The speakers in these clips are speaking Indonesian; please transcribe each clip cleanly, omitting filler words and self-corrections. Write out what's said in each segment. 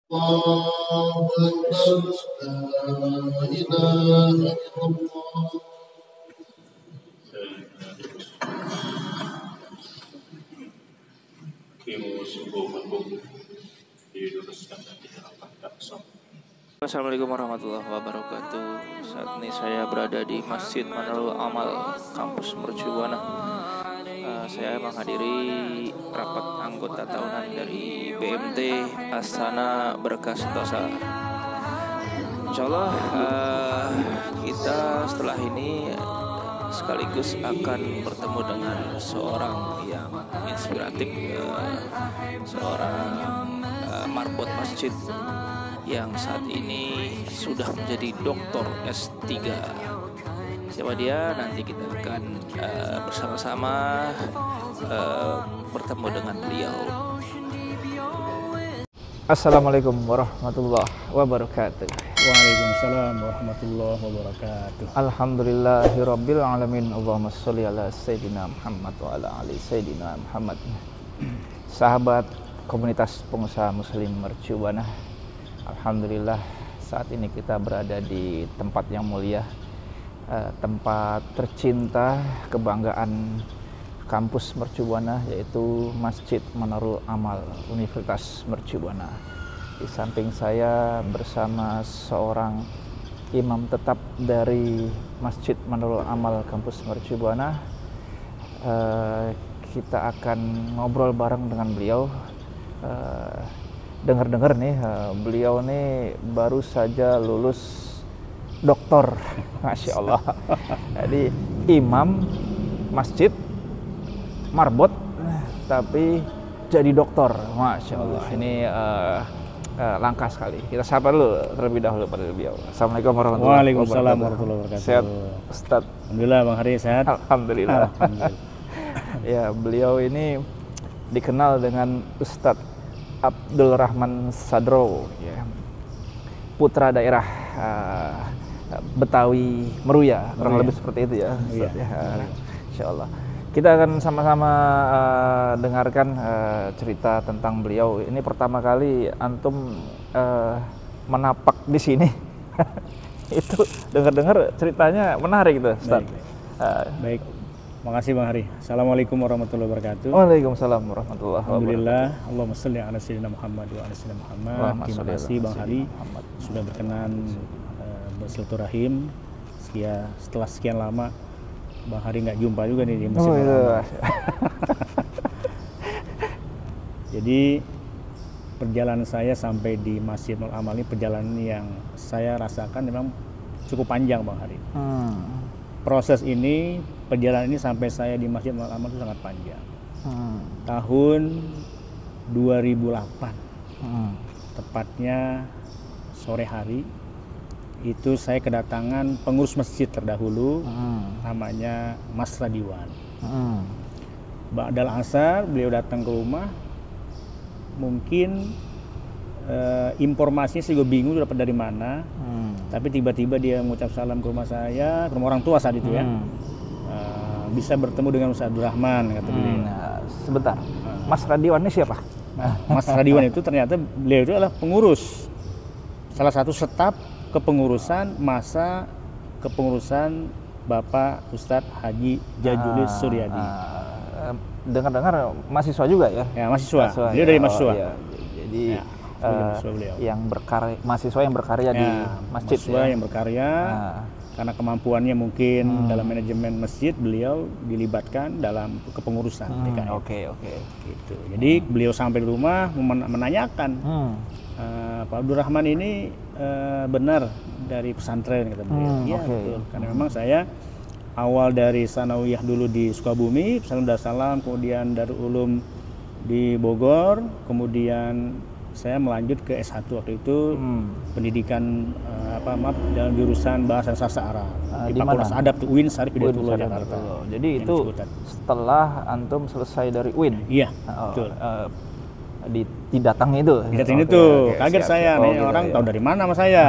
الله أكبر لا إله إلا الله. Assalamualaikum warahmatullahi wabarakatuh. Saat ini saya berada di Masjid Manarul Amal, kampus Mercubuana. Saya menghadiri rapat anggota tahunan dari BMT Astana Berkah Sentosa. Insyaallah kita setelah ini sekaligus akan bertemu dengan seorang yang inspiratif, seorang marbot masjid yang saat ini sudah menjadi doktor S3. Siapa dia? Nanti kita akan bersama-sama bertemu dengan beliau. Assalamualaikum warahmatullahi wabarakatuh. Waalaikumsalam warahmatullahi wabarakatuh. Alhamdulillahirabbil alamin. Allahumma sholli ala sayyidina Muhammad wa ala ali sayyidina Muhammad. Sahabat komunitas pengusaha muslim Mercubuana, alhamdulillah saat ini kita berada di tempat yang mulia, tempat tercinta, kebanggaan kampus Mercubuana, yaitu Masjid Manarul Amal Universitas Mercubuana. Di samping saya bersama seorang imam tetap dari Masjid Manarul Amal kampus Mercubuana. Kita akan ngobrol bareng dengan beliau. Dengar-dengar nih, beliau nih baru saja lulus doktor, Masya Allah. Jadi imam masjid, marbot, tapi jadi doktor, Masya Allah. Ini langka sekali. Kita sapa dulu terlebih dahulu pada beliau. Assalamualaikum warahmatullahi wabarakatuh. Waalaikumsalam warahmatullahi wabarakatuh. Sehat, Ustaz? Alhamdulillah, Bang Hari sehat. Alhamdulillah. Ya, beliau ini dikenal dengan Ustadz Abdul Rahman Sadro, ya, putra daerah Betawi Meruya, kurang lebih seperti itu ya, Ustaz, ya. Insya Allah kita akan sama-sama dengarkan cerita tentang beliau. Ini pertama kali antum menapak di sini. Itu dengar-dengar ceritanya menarik gitu, Ustaz. Baik. Makasih Bang Hari. Assalamualaikum warahmatullahi wabarakatuh. Waalaikumsalam warahmatullahi wabarakatuh. Alhamdulillah, Allahumma sholli ala sayyidina Muhammad wa ala sayyidina Muhammad. Terima kasih Bang Hari sudah berkenan bersilaturahim. Setelah sekian lama Bang Hari nggak jumpa juga nih di Masjid Amal. Jadi perjalanan saya sampai di Masjid Amal ini perjalanan yang saya rasakan memang cukup panjang Bang Hari. Proses ini, perjalanan ini sampai saya di Masjid Amal itu sangat panjang. Tahun 2008, tepatnya sore hari, itu saya kedatangan pengurus masjid terdahulu, namanya Mas Radiwan. Ba'dal asar, beliau datang ke rumah, mungkin informasinya saya juga bingung dapat dari mana, tapi tiba-tiba dia mengucap salam ke rumah saya, ke rumah orang tua saat itu ya. Bisa bertemu dengan Ustaz Abdul Rahman, kata beliau. Sebentar, Mas Radiwan ini siapa? Mas Radiwan itu ternyata beliau itu adalah pengurus, salah satu staf kepengurusan masa kepengurusan Bapak Ustadz Haji Jajulis Suryadi. Dengar-dengar mahasiswa juga ya? Ya, mahasiswa. Dia dari mahasiswa. Iya. Jadi ya, mahasiswa yang berkarya di masjid, mahasiswa yang berkarya. Karena kemampuannya mungkin dalam manajemen masjid, beliau dilibatkan dalam kepengurusan TKM. Oke. Gitu. Jadi beliau sampai di rumah menanyakan, Pak Abdul Rahman ini benar dari pesantren, kata beliau. Iya, betul. Karena memang saya awal dari sanawiyah dulu di Sukabumi, pesantren Darussalam, kemudian Darul Ulum di Bogor, kemudian saya melanjut ke S1 waktu itu, pendidikan dalam jurusan bahasa sastra Arab di Fakultas Adab UIN Syarif Hidayatullah Jakarta. Jadi itu setelah antum selesai dari UIN. Iya, betul. Didatangi itu. Didatangi itu. Kaget saya nih, orang tahu dari mana sama saya.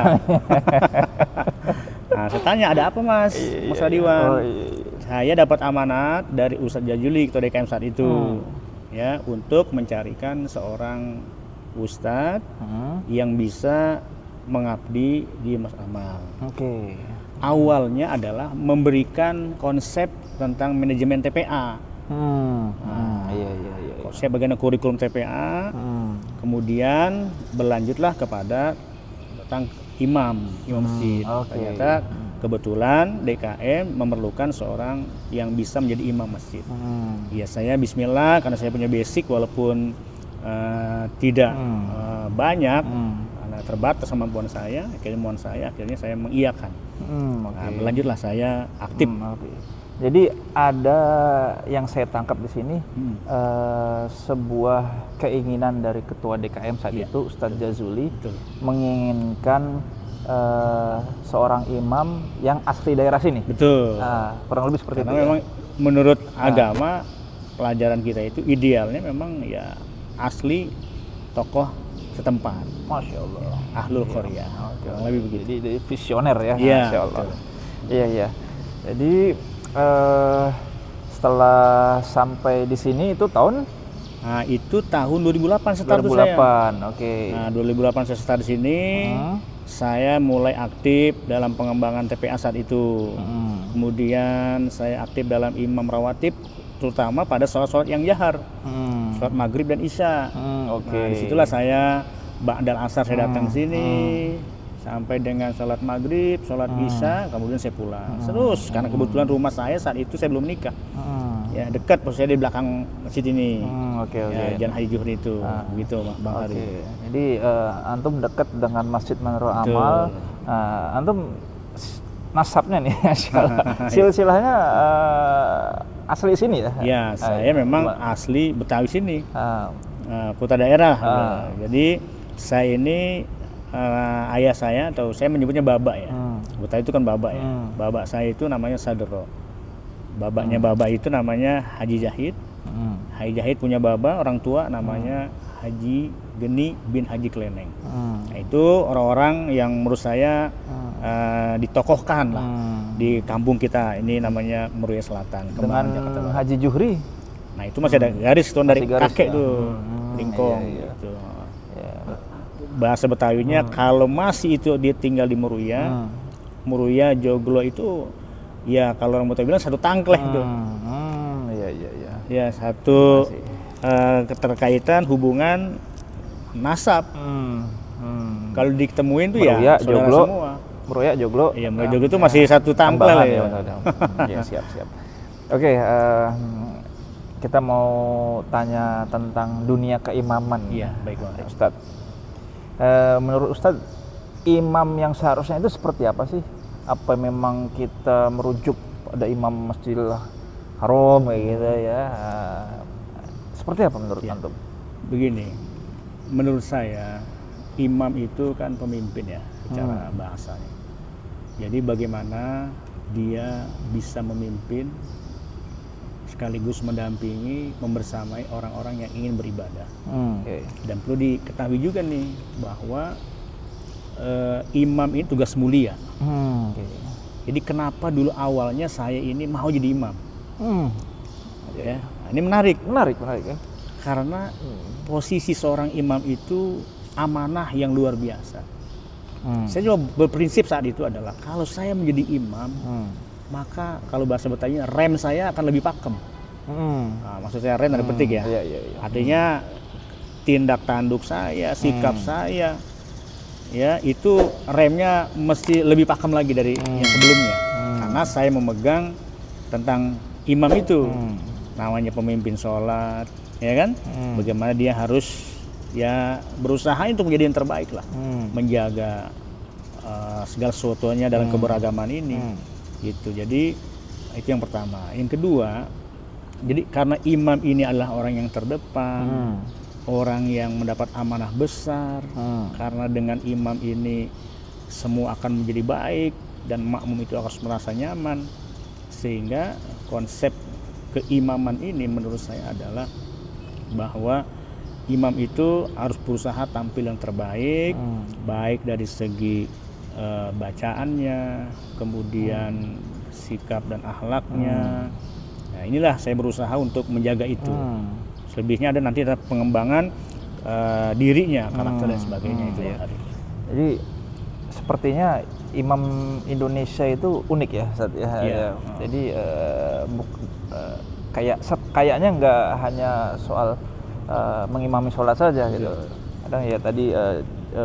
Nah, saya tanya, ada apa Mas Radiwan? Saya dapat amanat dari Ustadz Jajuli, ketua DKM saat itu, ya, untuk mencarikan seorang ustadz yang bisa mengabdi di Masjid Amal. Awalnya adalah memberikan konsep tentang manajemen TPA. Iya. Konsep bagian kurikulum TPA. Kemudian berlanjutlah kepada tentang imam masjid. Ternyata kebetulan DKM memerlukan seorang yang bisa menjadi imam masjid. Ya saya bismillah karena saya punya basic walaupun tidak banyak, karena terbatas kemampuan saya, keilmuan saya, akhirnya saya mengiyakan. Nah, berlanjutlah saya aktif. Jadi ada yang saya tangkap di sini sebuah keinginan dari ketua DKM saat itu Ustadz Jazuli menginginkan seorang imam yang asli daerah sini. Betul. Kurang lebih seperti karena itu. Memang menurut agama pelajaran kita itu idealnya memang ya asli tokoh setempat. Masya Allah. Ahlul Qaryah. Kurang lebih begitu. Jadi visioner ya. Iya. Masya Allah. Iya. Jadi setelah sampai di sini itu tahun? Nah itu tahun 2008 start 2008, saya. Nah 2008 saya start di sini. Saya mulai aktif dalam pengembangan TPA saat itu. Kemudian saya aktif dalam imam rawatib, terutama pada sholat-sholat yang jahar, sholat maghrib dan isya. Nah disitulah saya ba'dal asar saya datang sini. Sampai dengan sholat maghrib, sholat isya, kemudian saya pulang. Terus karena kebetulan rumah saya saat itu saya belum menikah, ya dekat, posisinya di belakang masjid ini, Jalan Haji Juhri itu, begitu Bang Hari. Jadi antum dekat dengan Masjid Manarul Amal. Antum nasabnya nih, silsilahnya asli sini ya? Ya, saya memang asli Betawi sini, kota daerah. Jadi saya ini ayah saya, atau saya menyebutnya babak ya. Betawi itu kan babak ya. Babak saya itu namanya Sadro. Babaknya babak itu namanya Haji Jahid. Haji Jahid punya babak orang tua namanya Haji Geni bin Haji Kleneng. Nah, itu orang-orang yang menurut saya ditokohkan lah di kampung kita ini, namanya Meruya Selatan. Dengan Haji Juhri. Nah itu masih ada garis tuh dari kakek tuh, lingkong. Gitu. Bahasa Betawinya kalau masih itu dia tinggal di Meruya, Meruya Joglo itu ya kalau orang Betawi bilang satu tangkleh itu. Ya satu keterkaitan hubungan nasab. Kalau ditemuin tuh Meruya, ya saudara Joglo, semua. Meruya Joglo. Iya, Meruya Joglo itu masih satu tangkleh lah ya. Ya siap. Oke, kita mau tanya tentang dunia keimaman. Iya, baik Bang Ustadz. Menurut Ustadz, imam yang seharusnya itu seperti apa sih? Apa memang kita merujuk pada imam Masjidil Haram kayak gitu ya? Seperti apa menurut antum? Begini, menurut saya imam itu kan pemimpin ya secara bahasanya. Jadi bagaimana dia bisa memimpin sekaligus mendampingi, membersamai orang-orang yang ingin beribadah. Dan perlu diketahui juga nih bahwa imam ini tugas mulia. Jadi kenapa dulu awalnya saya ini mau jadi imam? Ya, ini menarik ya. Karena posisi seorang imam itu amanah yang luar biasa. Saya juga berprinsip saat itu adalah kalau saya menjadi imam, maka kalau bahasa Betawinya rem saya akan lebih pakem. Nah, maksud saya rem ada petik ya. Artinya tindak tanduk saya, sikap saya, ya itu remnya mesti lebih pakem lagi dari yang sebelumnya. Karena saya memegang tentang imam itu, namanya pemimpin sholat, ya kan? Bagaimana dia harus ya berusaha untuk menjadi yang terbaik lah, menjaga segala sesuatunya dalam keberagaman ini. Gitu. Jadi itu yang pertama. Yang kedua, jadi karena imam ini adalah orang yang terdepan, orang yang mendapat amanah besar, karena dengan imam ini semua akan menjadi baik dan makmum itu harus merasa nyaman, sehingga konsep keimaman ini menurut saya adalah bahwa imam itu harus berusaha tampil yang terbaik, baik dari segi bacaannya, kemudian sikap dan akhlaknya. Nah inilah saya berusaha untuk menjaga itu. Selebihnya ada nanti ada pengembangan dirinya, karakter dan sebagainya itu. Ya. Jadi sepertinya imam Indonesia itu unik ya, Ustaz, ya. Ya. Jadi kayaknya nggak hanya soal mengimami sholat saja gitu. Kadang ya tadi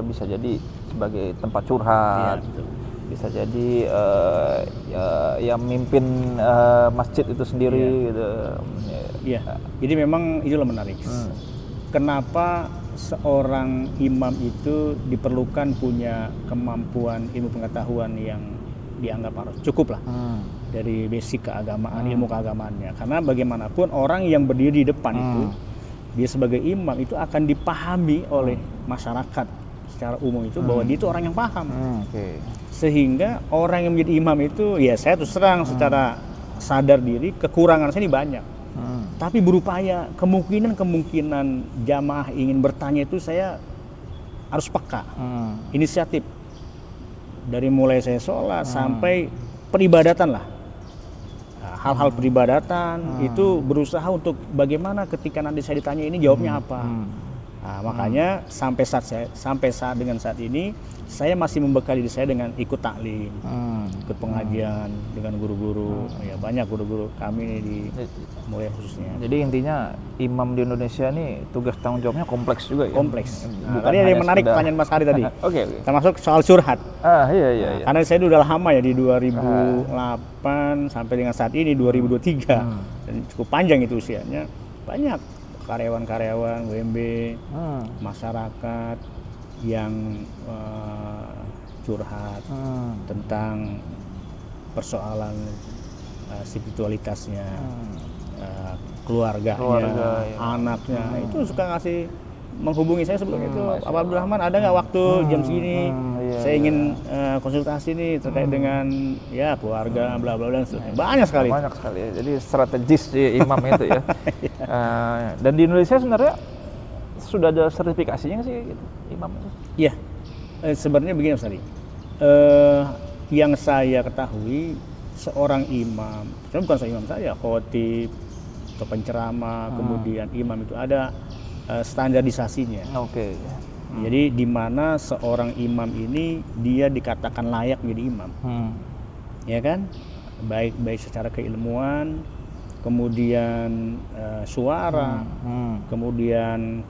bisa jadi sebagai tempat curhat, bisa jadi yang mimpin masjid itu sendiri gitu. Iya. Jadi memang itulah menarik. Kenapa seorang imam itu diperlukan punya kemampuan ilmu pengetahuan yang dianggap harus cukup lah dari basic keagamaan, ilmu keagamaannya. Karena bagaimanapun orang yang berdiri di depan itu, dia sebagai imam itu akan dipahami oleh masyarakat secara umum itu bahwa dia itu orang yang paham. Sehingga orang yang menjadi imam itu, ya saya terus terang secara sadar diri kekurangan saya ini banyak. Tapi berupaya kemungkinan jamaah ingin bertanya itu saya harus peka, inisiatif dari mulai saya sholat sampai peribadatan lah, hal-hal peribadatan itu berusaha untuk bagaimana ketika nanti saya ditanya ini jawabnya apa. Nah, makanya sampai saat ini saya masih membekali diri saya dengan ikut taklim, ikut pengajian dengan guru-guru. Ya banyak guru-guru kami ini di mulai khususnya. Jadi intinya imam di Indonesia ini tugas tanggung jawabnya kompleks juga ya. Kompleks. Tadi ada yang menarik pertanyaan Mas Hari tadi. Oke. Termasuk soal curhat. Iya. Karena saya udah lama ya di 2008 sampai dengan saat ini 2023 dan cukup panjang itu usianya. Banyak karyawan-karyawan WMB, masyarakat yang curhat tentang persoalan spiritualitasnya, keluarganya, anaknya. Itu suka ngasih menghubungi saya sebelum itu, Pak Abdurrahman ada nggak waktu jam segini? Saya ingin konsultasi nih terkait dengan ya keluarga, bla bla dan sebagainya. Banyak sekali. Banyak sekali. Jadi strategis imam itu ya. Dan di Indonesia sebenarnya sudah ada sertifikasinya sih gitu, imam itu? Iya. Sebenarnya begini Mas Ari. Yang saya ketahui seorang imam, sebenarnya bukan seorang imam saya, khotib, penceramah, kemudian imam itu ada standarisasinya. Jadi di mana seorang imam ini dia dikatakan layak menjadi imam, ya kan? Baik secara keilmuan, kemudian suara, kemudian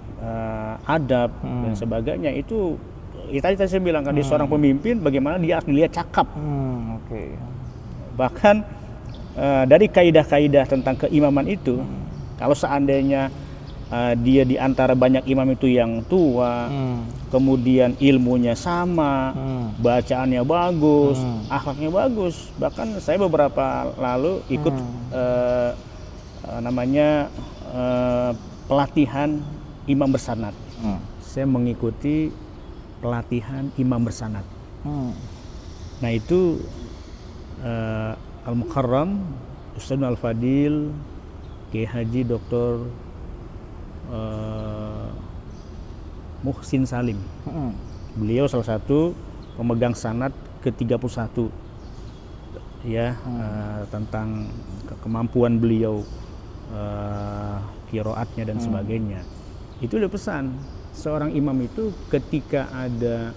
adab dan sebagainya itu. Tadi saya bilang kan dia seorang pemimpin, bagaimana dia harus dilihat cakap. Bahkan dari kaidah-kaidah tentang keimaman itu, kalau seandainya dia di antara banyak imam itu yang tua, kemudian ilmunya sama, bacaannya bagus, akhlaknya bagus. Bahkan saya beberapa lalu ikut pelatihan imam bersanad. Saya mengikuti pelatihan imam bersanad. Nah itu Al-Mukarram Ustaz Al-Fadil Kiai Haji Dr. Muhsin Salim. Beliau salah satu pemegang sanad ke-31 ya, tentang kemampuan beliau qiraatnya dan sebagainya. Itu udah pesan seorang imam itu ketika ada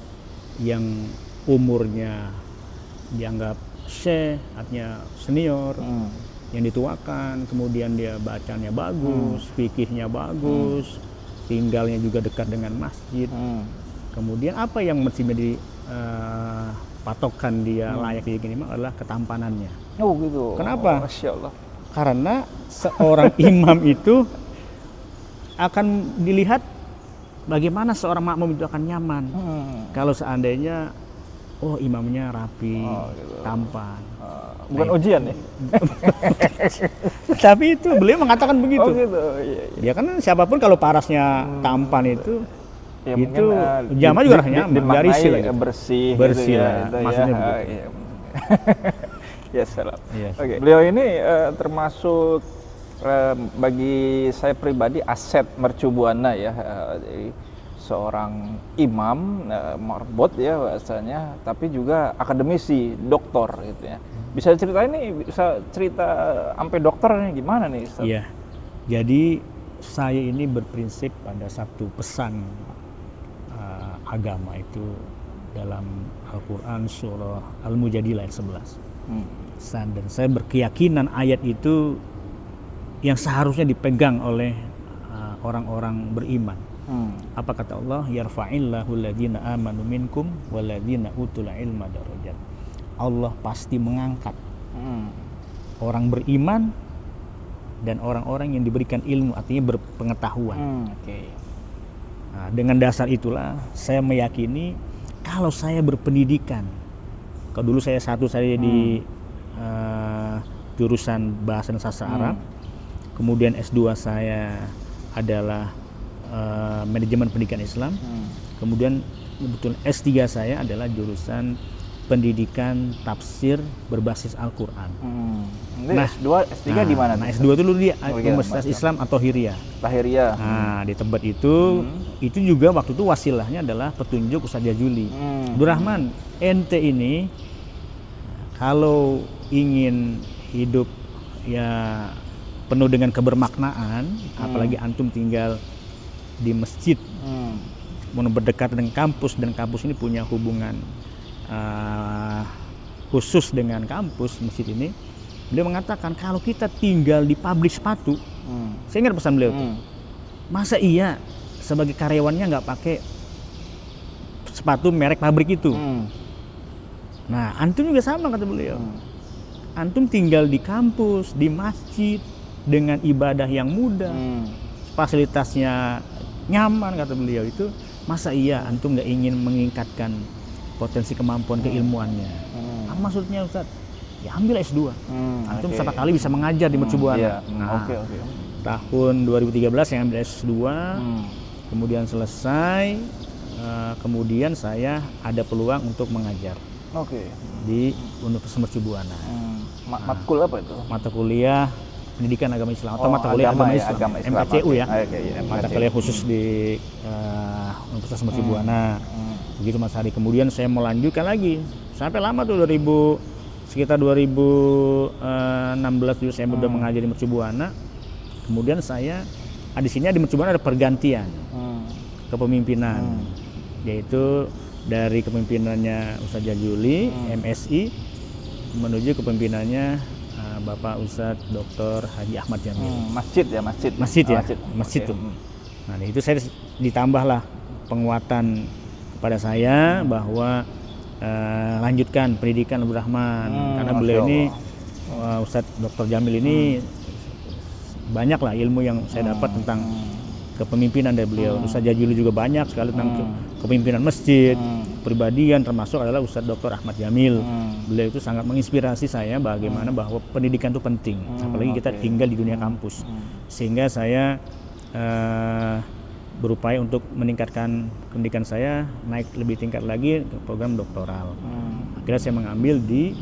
yang umurnya dianggap syekh, artinya senior, yang dituakan, kemudian dia bacanya bagus, fikihnya bagus, tinggalnya juga dekat dengan masjid. Kemudian apa yang mesti menjadi patokan dia layak jadi imam adalah ketampanannya. Oh gitu. Kenapa? Masya Allah. Karena seorang imam itu akan dilihat bagaimana seorang makmum itu akan nyaman kalau seandainya imamnya rapi, tampan. Bukan ujian ya? Tapi itu beliau mengatakan begitu. Gitu. Dia kan siapapun kalau parasnya tampan itu, ya, itu jamaah juga rasanya nyaman, garisi lah. Bersih gitu ya, maksudnya ya, begitu. Ya salam. Yes. Beliau ini termasuk bagi saya pribadi aset mercubuana ya. Jadi seorang imam marbot ya bahasanya, tapi juga akademisi, doktor gitu ya. Bisa cerita sampai dokternya gimana nih Ustaz? Iya. Jadi saya ini berprinsip pada satu pesan agama itu dalam Al-Quran surah Al-Mujadilah ayat 11. Dan saya berkeyakinan ayat itu yang seharusnya dipegang oleh orang-orang beriman. Apa kata Allah? Yarfa'illahu alladhina amanu minkum walladhina utul ilma darajat. Allah pasti mengangkat orang beriman dan orang-orang yang diberikan ilmu, artinya berpengetahuan. Nah, dengan dasar itulah saya meyakini kalau saya berpendidikan, kalau dulu saya di jurusan bahasa dan sastra Arab, kemudian S2 saya adalah manajemen pendidikan Islam, kemudian kebetulan S3 saya adalah jurusan pendidikan tafsir berbasis Al-Quran. Nah, S3 di mana? Nah, S2 itu dulu di Universitas Islam atau Tahiriyah. Nah, di Tebet itu juga waktu itu wasilahnya adalah petunjuk Ustaz Jazuli. Abdurrahman, ente ini kalau ingin hidup ya penuh dengan kebermaknaan, apalagi antum tinggal di masjid, berdekatan dengan kampus, dan kampus ini punya hubungan khusus dengan kampus masjid ini. Beliau mengatakan kalau kita tinggal di pabrik sepatu, saya ingat pesan beliau tuh, masa iya sebagai karyawannya nggak pakai sepatu merek pabrik itu. Nah, antum juga sama kata beliau. Antum tinggal di kampus, di masjid dengan ibadah yang mudah, fasilitasnya nyaman kata beliau itu. Masa iya antum nggak ingin meningkatkan potensi kemampuan keilmuannya? Apa maksudnya Ustaz? Ya ambil S2. Antum setiap kali bisa mengajar di Mercu Buana. Nah, tahun 2013 saya ambil S2, kemudian selesai, kemudian saya ada peluang untuk mengajar di Universitas Mercu Buana. Matkul apa itu? Mata kuliah pendidikan agama Islam atau mata kuliah agama Islam, MKCU ya. Mata kuliah khusus di Universitas Mercu Buana. Begitu Mas Hari. Kemudian saya melanjutkan lagi sampai lama tuh sekitar 2016 juga saya sudah mengajar di Mercu Buana. Kemudian saya di sini di Mercu Buana ada pergantian kepemimpinan, yaitu dari kepemimpinannya Ustaz Jazuli MSI menuju kepemimpinannya Bapak Ustadz Dr. Haji Ahmad Jamil. Masjid tuh. Nah, itu saya ditambahlah penguatan kepada saya bahwa lanjutkan pendidikan Abdurrahman, karena beliau ini Ustadz Dr. Jamil ini banyak lah ilmu yang saya dapat tentang kepemimpinan dari beliau. Ustadz Jazuli juga banyak sekali tentang kepemimpinan masjid, pribadian, termasuk adalah Ustadz Dr. Ahmad Jamil. Beliau itu sangat menginspirasi saya bagaimana bahwa pendidikan itu penting, apalagi kita tinggal di dunia kampus. Sehingga saya berupaya untuk meningkatkan pendidikan saya, naik lebih tingkat lagi ke program doktoral. Akhirnya saya mengambil di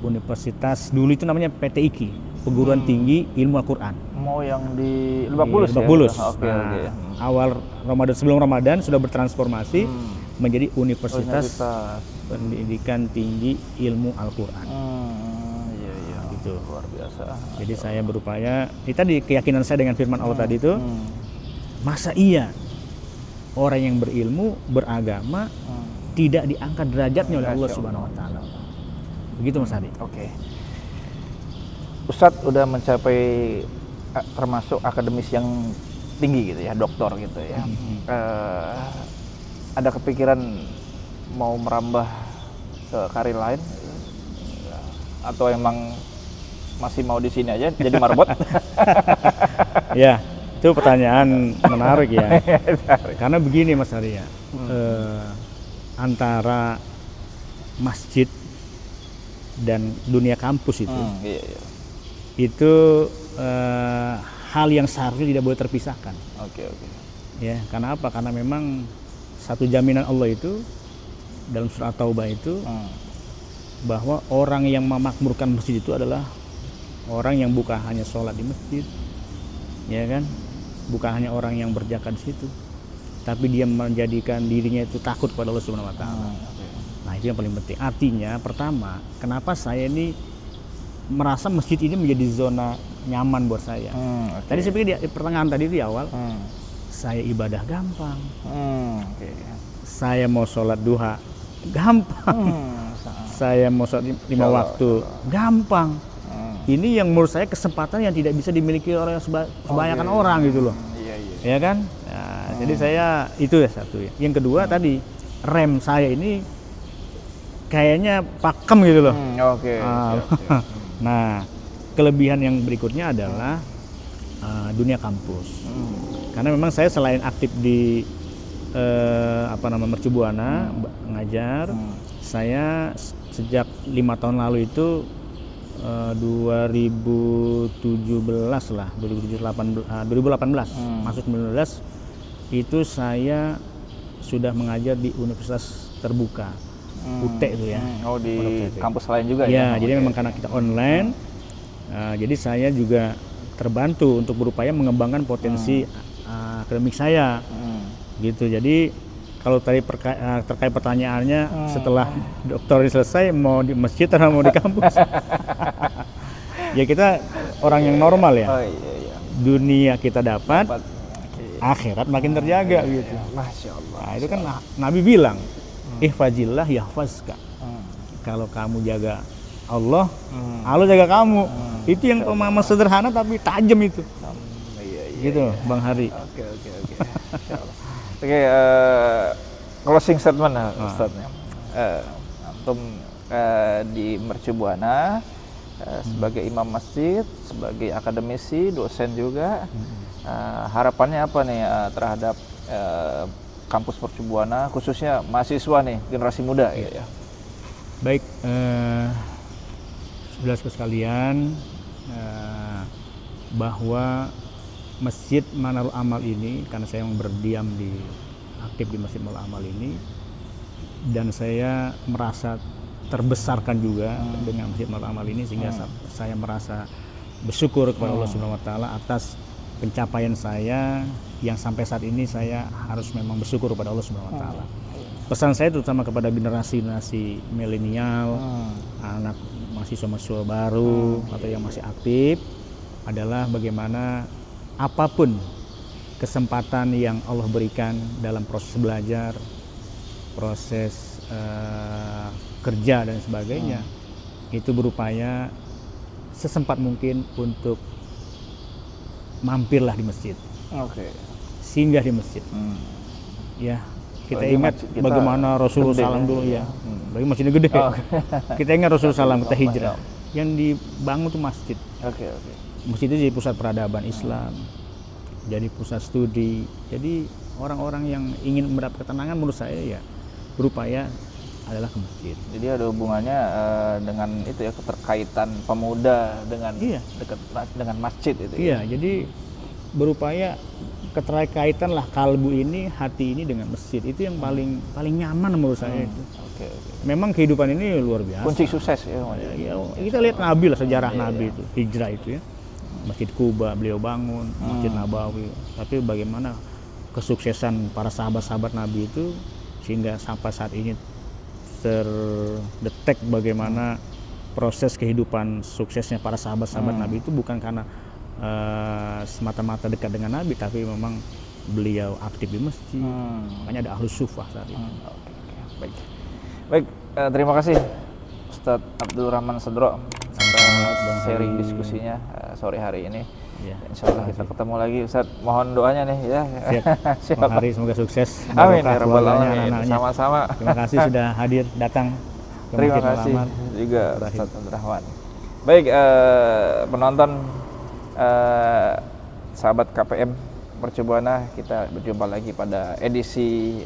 Universitas, dulu itu namanya PTIQ, Perguruan Tinggi Ilmu Al-Quran. Mau yang di Lebak Bulus ya? Awal Ramadan, sebelum Ramadan sudah bertransformasi menjadi Universitas Pendidikan Tinggi Ilmu Al-Quran. Gitu. Luar biasa. Jadi saya berupaya, itu tadi keyakinan saya dengan firman Allah tadi itu, masa iya orang yang berilmu, beragama, tidak diangkat derajatnya oleh Allah Subhanahu wa Ta'ala. Begitu Mas Hadi. Ustadz udah mencapai termasuk akademis yang tinggi gitu ya, doktor gitu ya. Ada kepikiran mau merambah ke karir lain atau emang masih mau di sini aja jadi marbot? Ya, itu pertanyaan menarik ya. Karena begini Mas Arya, antara masjid dan dunia kampus itu, itu hal yang seharusnya tidak boleh terpisahkan. Ya, karena apa? Karena memang satu jaminan Allah itu dalam surah Taubah itu bahwa orang yang memakmurkan masjid itu adalah orang yang bukan hanya sholat di masjid, ya kan? Bukan hanya orang yang berzakat di situ, tapi dia menjadikan dirinya itu takut kepada Allah Subhanahu wa Ta'ala. Nah, itu yang paling penting. Artinya, pertama, kenapa saya ini merasa masjid ini menjadi zona nyaman buat saya. Tadi saya pikir di pertengahan tadi di awal, saya ibadah gampang. Saya mau sholat duha gampang. Saya mau sholat 5 waktu gampang. Ini yang menurut saya kesempatan yang tidak bisa dimiliki oleh kebanyakan orang gitu loh. Ya kan? Nah, jadi saya itu ya satu ya. Yang kedua tadi rem saya ini kayaknya pakem gitu loh. Nah, kelebihan yang berikutnya adalah dunia kampus. Karena memang saya selain aktif di Mercu Buana ngajar, saya sejak 5 tahun lalu itu 2018 masuk 2019 itu saya sudah mengajar di universitas terbuka UT itu ya. Di kampus lain juga ya? Jadi memang karena kita online, jadi saya juga terbantu untuk berupaya mengembangkan potensi akademik saya gitu. Jadi kalau tadi terkait pertanyaannya setelah dokter selesai mau di masjid atau mau di kampus? Ya kita orang yang normal ya. Dunia kita dapat, akhirat makin terjaga gitu. Masya Allah. Nah, itu kan Nabi bilang, ihfazillah yahfazka. Kalau kamu jaga Allah, Allah jaga kamu. Itu yang pemahaman sederhana tapi tajam itu. Gitu, Bang Hari. Oke. Oke, closing statement Ustaz. Antum di Mercu Buana sebagai imam masjid, sebagai akademisi, dosen juga, harapannya apa nih terhadap kampus Mercu Buana, khususnya mahasiswa nih, generasi muda gitu ya? Baik, saudara sekalian, bahwa Masjid Manarul Amal ini, karena saya yang berdiam aktif di Masjid Manarul Amal ini, dan saya merasa terbesarkan juga dengan Masjid Manarul Amal ini, sehingga saya merasa bersyukur kepada Allah Subhanahu wa taala atas pencapaian saya yang sampai saat ini saya harus memang bersyukur kepada Allah Subhanahu wa taala. Pesan saya terutama kepada generasi milenial, anak mahasiswa baru atau yang masih aktif adalah bagaimana apapun kesempatan yang Allah berikan dalam proses belajar, proses kerja dan sebagainya, itu berupaya sesempat mungkin untuk mampirlah di masjid. Singgah di masjid. Ya, kita ingat bagaimana Rasulullah SAW dulu ya. Bagi masjidnya gede. Kita ingat Rasulullah SAW kita hijrah. Yang dibangun itu masjid. Masjid itu jadi pusat peradaban Islam, jadi pusat studi. Jadi orang-orang yang ingin mendapat ketenangan menurut saya ya berupaya adalah ke masjid. Jadi ada hubungannya dengan itu ya, keterkaitan pemuda dengan dekat dengan masjid itu. Iya, jadi berupaya keterkaitan lah kalbu ini, hati ini dengan masjid. Itu yang paling nyaman menurut saya itu. Memang kehidupan ini luar biasa. Kunci sukses ya. Kita lihat Nabi lah, sejarah Nabi itu, hijrah itu ya. Masjid Kuba beliau bangun, Masjid Nabawi. Tapi bagaimana kesuksesan para sahabat-sahabat Nabi itu sehingga sampai saat ini terdetek bagaimana proses kehidupan suksesnya para sahabat-sahabat Nabi itu bukan karena semata-mata dekat dengan Nabi, tapi memang beliau aktif di masjid. Makanya ada ahlus sufah saat ini. Baik, terima kasih Ustadz Abdul Rahman Sadro atas sharing diskusinya sore hari ini. Insya Allah kita ketemu lagi, Ustadz. Mohon doanya nih ya. Siap. Bang Hari semoga sukses. Amin ya rabbal alamin. Sama-sama. Terima kasih sudah hadir datang. Terima kasih juga Ustadz Abdul Rahman. Baik, penonton sahabat KPM Mercu Buana, kita berjumpa lagi pada edisi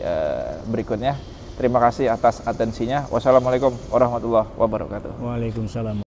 berikutnya. Terima kasih atas atensinya. Wassalamualaikum warahmatullahi wabarakatuh. Waalaikumsalam.